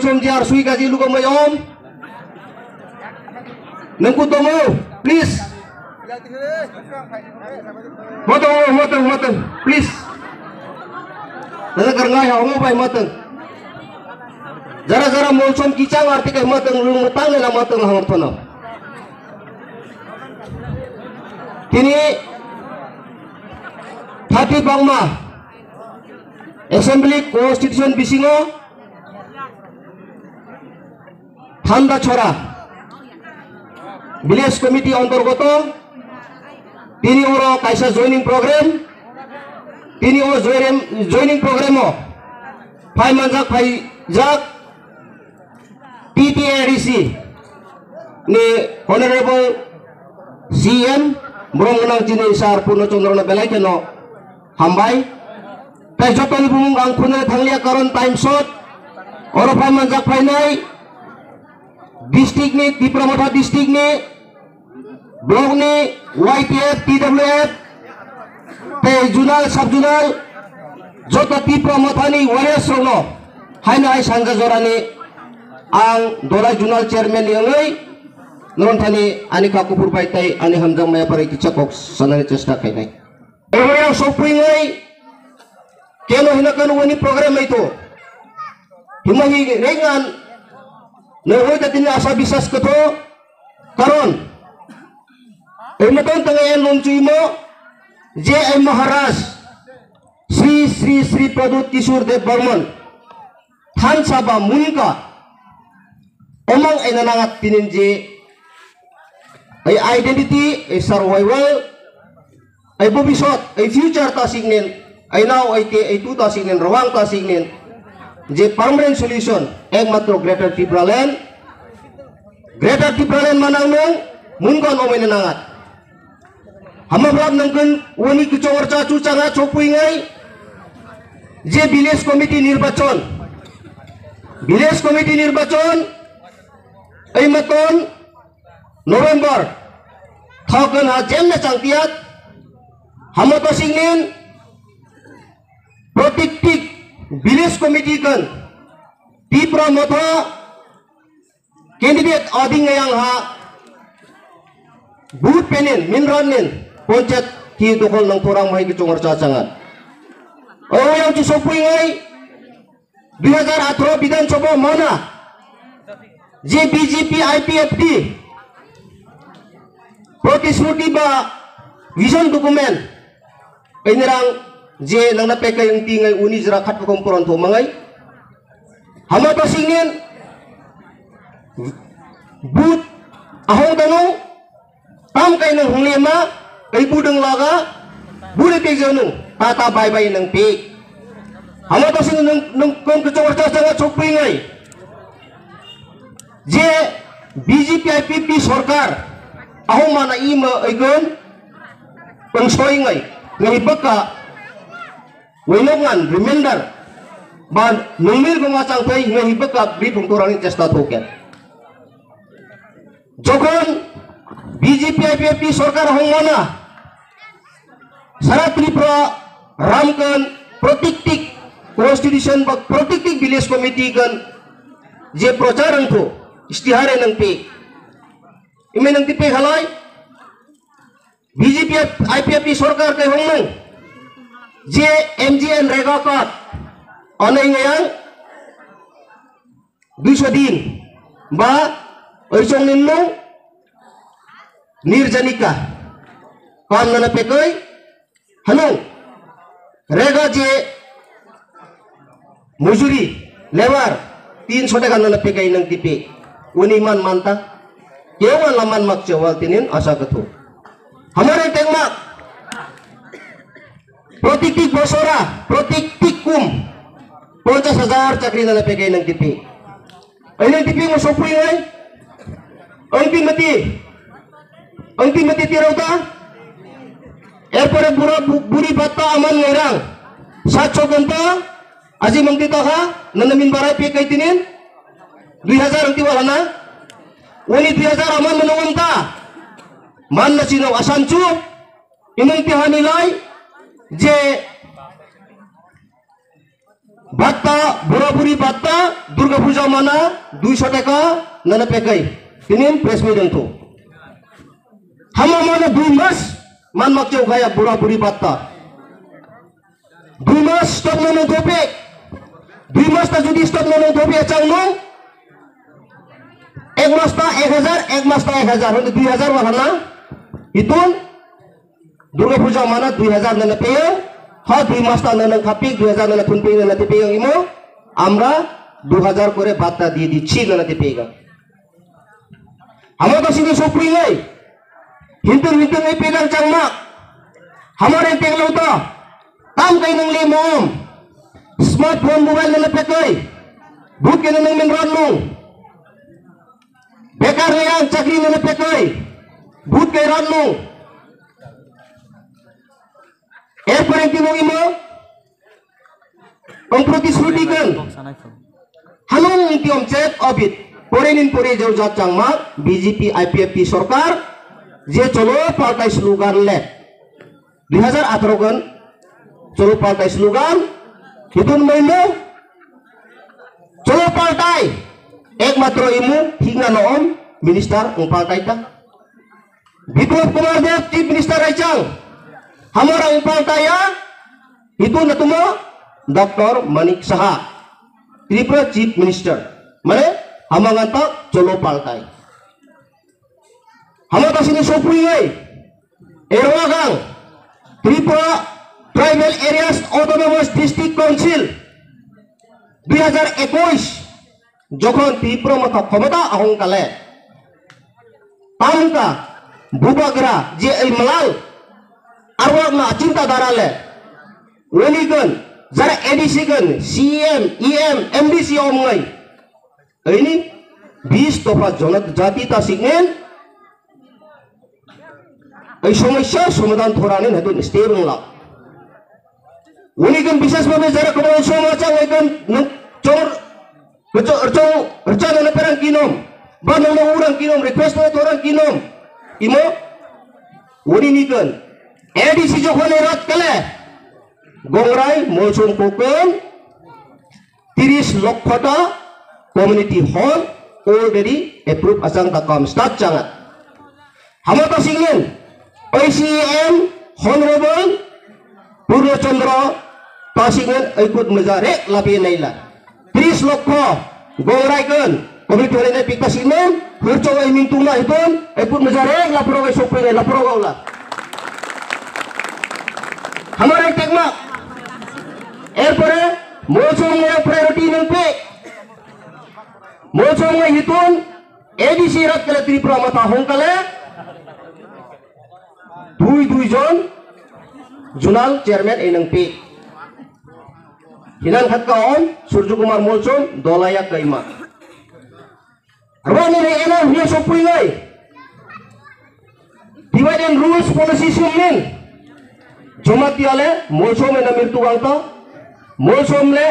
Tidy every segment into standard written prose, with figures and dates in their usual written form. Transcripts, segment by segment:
som jar sui gaji lu ko mayom nangku tomo please motong please nana karngai hawo bai motong jara mau som kicang arti kai motong lu mutang la motong hang tono kini Thati Bangma Assembly Constitution Bisingo Thanda Chora Village Committee অন্তর্গত তিনি ওরা কাইসা joining programme তিনি ও joining প্রোগ্রামও phi মানজাক phi jack TTADC ni Honorable CM Brongmenang Jini Sar Purnochandra Belai keno hambai tai jotoni bumung ang phune thanglia karon time shot oro phai manjak phai nai district ni Dipramatha district ni block ni YTF TWF te junal sub junal jota Dipramatha ni warriors rono haina hai sangga jorani ang Dolai junal chairman ni ngai nontani ani kakupur pai tai ani hamjang maya pare kichakok sanani chesta kai nai yang sopui ngai keno hinakan wani program itu himahi rengan nehoi tatin asa bisas keto karon emeton tangayan loncuimo JM Maharaj Sri Pradut Kishore Dev Burman Than Sabha Munka omang ay nanangat tininji ay identity ay survival ay bubisot ay future tasingnin ay now ay 2000 rawang tasingnin je permanent solution ekmatro Greater Tibraland manang nung mungon omay nanangat hamabrab nangkan wani kucawar cacu canga copui ngai je village committee nirbacon ay maton November thokan ha jemna changtiat hamoto singnin protiktik village committee kan Dipramatha candidate ading yang ha booth penin minranin poncet ki dokol nang torang mai kicungar cacangan oh yang cisopui ngai 2018 Bidhan Sabha mana je BJP IPFD Protisruti ba vision dokumen penirang je nang napeka yung tingay uni jera khat komporon to mangai hama to singin but ahong danong tam kay nang hunglema kay budeng laga bude pe janu tata bye nang pe hama to singin nang kong kecawar caca chokpui ngai je BJP IPP sarkar ahong mana ima aigon pengsoy ngai ngai baka wainongan reminder ban numir gumacang pai ngai baka bri pungturani cesta token jokon BJP IPP sarkar ahong mana sarat Tripura ramkan protiktik constitution bak protiktik village committee kan je procharan to istihare nang pe ime nang tipe halai BJP IPFP sarkar kay hongmang je MGN rega kat anay ngayang 200 din ba oisong ninno nirjanika kam na pekoy hanong rega je mujuri lebar 300 টাকা na pekay nang tipe uniman manta kewan laman mak cewal tinin asa ketu hamare tengmak protiktik bosora protiktik kum 50,000 chakri na pekay nang tipe ay nang tipe mo sopui ngai ang timati tiraw ta erpore buri bata aman ngerang 7 ganta aji mangtita ha nanamin baray pekay tinin 2000 ang tiwala na wani 2000 aman manungam ta man na sinaw asanchu imong tihanilay je batta buraburi batta Durga Puja mana 200 taka nana pekai ini press meeting tu hama mana 2 mas man makjau gaya buraburi batta 2 mas stop nana topik 2 mas ta judi stop nana topik achang nong ek mas ta 1000 untuk 2000 wahana itun Durga Puja mana 2000 nana peyang ha 2 mas ta nana kapik 2000 nana thunping nana tepeyang imo আমরা 2000 করে বার্তা দিয়ে দিচ্ছি নানাতে Pega আমার তো সিনে সপুই নাই হিন্দু এই পেগাং চাংমা हमारे टेगलो तो tam kay nang limom smartphone mobile na napekay but kay nang menron mo bekar na yan chakri na napekay but kay ran mo erpore tinong imo ang protisruti kan halong tiom chat obit porenin pore jau jat changma BJP IPFP सरकार जे चलो party slogan ले 2018 kan चलो party slogan hitun mainmo चलो party एकमात्र imu hingga noom minister ng partai ta Biplab Kumar Dev chief minister Raichang हमारा ang partai ya itu natumo Dr. Manik Saha Tripura chief minister mane hamangantak चलो partai hamata sini sopui ngai erwagang Tripura Tribal Areas Autonomous District Council 2021 যখন ত্রিপুরা মতো ক্ষমতা অহংকালে তামকা বুবাগরা যে এই মালাল আরওয়াগনা চিন্তাধারা লে ওলিগন যারা এডিসি গন সিএম ইএম এমডিসি অমঙ্গাই এইনি 20 দফা জনজাতি তা সিগনেন এই সমস্যা সমাধান ধরানে নতুন স্টেপ নলা উনিগন বিশেষভাবে যারা কোনো সমস্যা ওইগন চোর rencana na perang kinom banang na urang kinom request na orang kinom imo uni nikan edisi jokhone rat kale gongrai molsum kokon 30 lokhata community hall already approved asang takam start jangat hamata singin ICM honorable Purno Chandra pasingen ikut mezarek lapi naila 30 লক্ষ গৌরাইগন committee হলে পিকটা সিনেন খরচো এই মিন্তুনা ইতন একুন মজারে লাপরো এই সপরে লাপরো গাওলা हमारे टेकमा এরপরে মৌসুম priority নংপে মৌসুম হিতুন ADC রাত কলে ত্রিপুরা মাথা হংকালে দুই জন জোনাল চেয়ারম্যান এই নংপে Hinan Khatkaon Surju Kumar Molsom Dolaya Kaima Rwani re ena hiya sopui ngai divide and rules policy sumnin Jomatiale Molsom ena mirtu angta Molsom le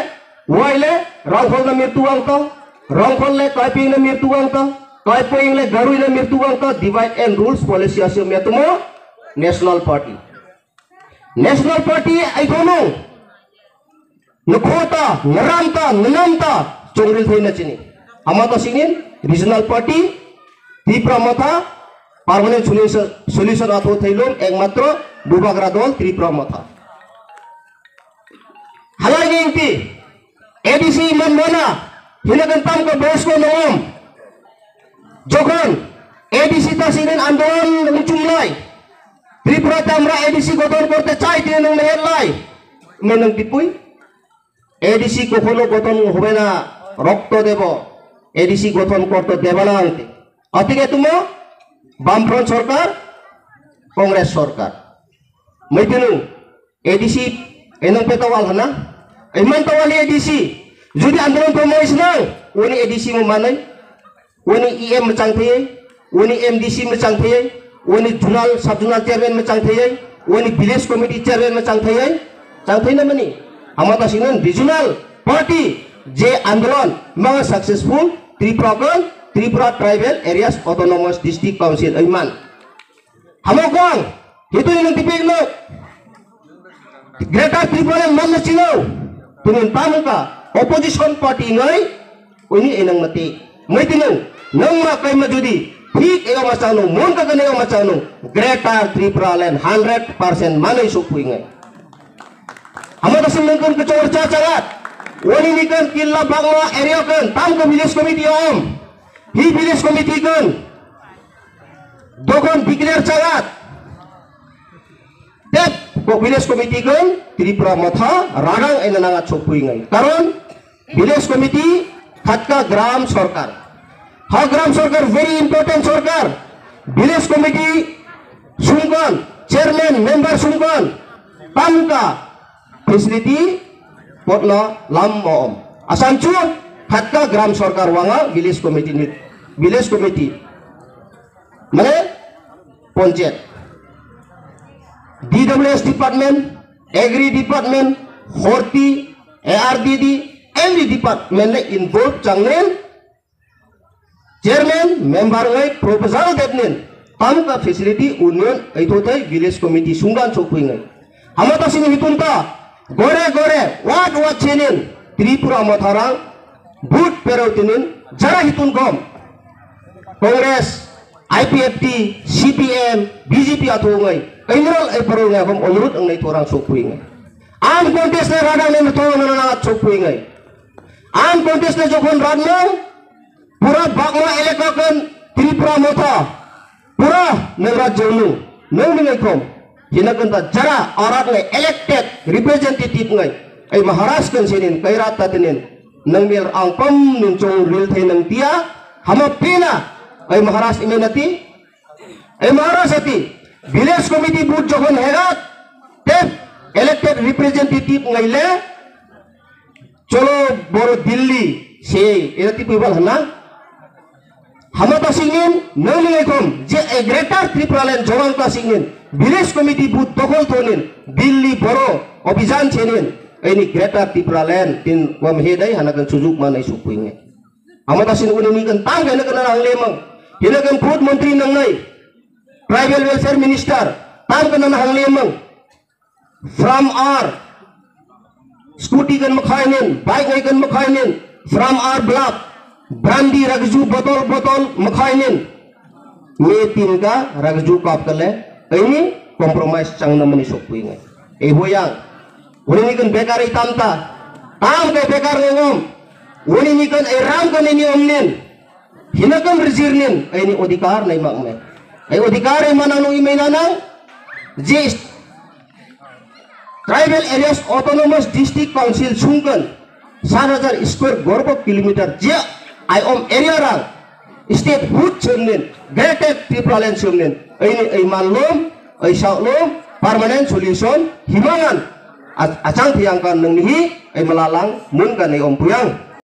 waile Rangkhol na mirtu angta Rangkhol le Kaiping na mirtu angta Kaiping le Garui na mirtu angta divide and rules policy asum yatumo National Party aikono Nukota, Naramta, Nanamta, Chongril Thaina Chini. Amata Singin, Regional Party, Tripura Matha, Permanent Solution Atho Thailom, Ekmatro, Bubagra Dol, Tripura Matha. Halagi Inti, ADC Manmana, Hinagantam ko Bosko Noam, Jokon, ADC ta Singin Andolan Uchumlai, Tripura Tamra ADC Goton Korte Chai Tinang Meherlai, Menang Tipui, ADC কখনো গঠন হবে না রক্ত দেব ADC গঠন করতে দেব না আনতে অতিকে তুমি বামফ্রন্ট সরকার কংগ্রেস সরকার মইতেনু এডিসি এনং পেতাওয়াল হনা ইমান তাওয়ালি এডিসি যদি আন্দোলন প্রমোইস না উনি এডিসি মো মানাই উনি ইএম মচাং থয়ে উনি এমডিসি মচাং থয়ে উনি জুনাল সাব জুনাল চেয়ারম্যান মচাং থয়ে উনি ভিলেজ কমিটি চেয়ারম্যান মচাং থয়ে চাং থই না মানি Amata Singin Regional Party J Andolan mga successful Tripura Tribal Areas Autonomous District Council Ayman Hamokong Hito yung tipig no Greater Tripura man na sino Tunun tamo ka opposition party ngai ini enang mati mai tinang nang ma kai ma judi ठीक एवं मचानो मोन का गने एवं मचानो greater Tripura land 100% माने सुपुइंगे हमें तो single के चर्चा चलात वनी निकन किला बांगला एरिया कन ताम को विलेज कमिटी om ही विलेज कमिटी कन दोकन डिक्लेयर चलात देख को विलेज कमिटी कन त्रिपुरा मथा रागां एनांगा सुपुइंगे कारण विलेज कमिटी खटका ग्राम सरकार हा ग्राम सरकार very important सरकार विलेज कमिटी सुंगन चेयरमैन मेंबर सुंगन तमका फैसिलिटी पोटनो लाम आसानचु खटका ग्राम सरकार वांगा विलेज कमिटी माने panchayat DWS department agri department horti ARDD every department ने इन्वॉल्व चांगनेन चेयरमैन मेंबर नgai proposal depnen tam ka facility union aithotai village committee sungan chokuingai hamata sing hitunta gore wat chenen Tripura matharang boot perotinin jara hitun kom Congress IPFT CPM BJP athongai kainral ai parongai kom onurut angai thorang chokuingai am contest ne radang ne thorang na chokuingai am contest ne jokhon radnang पूरा बागमा इलाका कन त्रिपुरा मोथा पूरा नगराज जोनु नंग कम हिनकन ता जरा औरत ने elected representative ngai ai Maharashtra कन सेनिन कैरात तातिनिन नंगमेल आंपम निंचो रिल थे नंगतिया हम पेना ai महाराष्ट्र इमेनती ai महाराष्ट्रती विलेज कमिटी बूथ जखन हेगा ते इलेक्टेड रिप्रेजेंटेटिव ngai ले चलो बोरो दिल्ली से एरती पीपल हना hamata singin nangling kom je greater Tripura land jawang ka singin village committee booth dokol thonin Delhi boro obhijan chenin ini greater Tripura land tin wam hedai hanakan sujuk manai supuinge hamata sin unini kan tang kana kana hanglemang hinakan food menteri nangnai tribal welfare minister tang kana hanglemang from our scooty kan makhainin bike kan makhainin from our block ब्रांडी रगजू बतौल मखाइनिन मे तीन का रगजू काप कले ऐनी कॉम्प्रोमाइज चांगना मनी सोपुइंगे ए होयांग उनी निकन बेकार इतामता ताम के बेकार नेगम उनी निकन ए राम कने नियमनिन हिनकम रिजिरनिन ऐनी अधिकार नै मागमे ए अधिकार ए मानानु इमेनाना जे tribal areas autonomous district council सुंगन 7000 स्क्वायर गोरबो किलोमीटर जे I om area rang state hood chumnin greater Tripura land chumnin ini ai manlom ai saulom permanent solution himangan acang tiang kan nang nihi ai melalang mun kan ai om puyang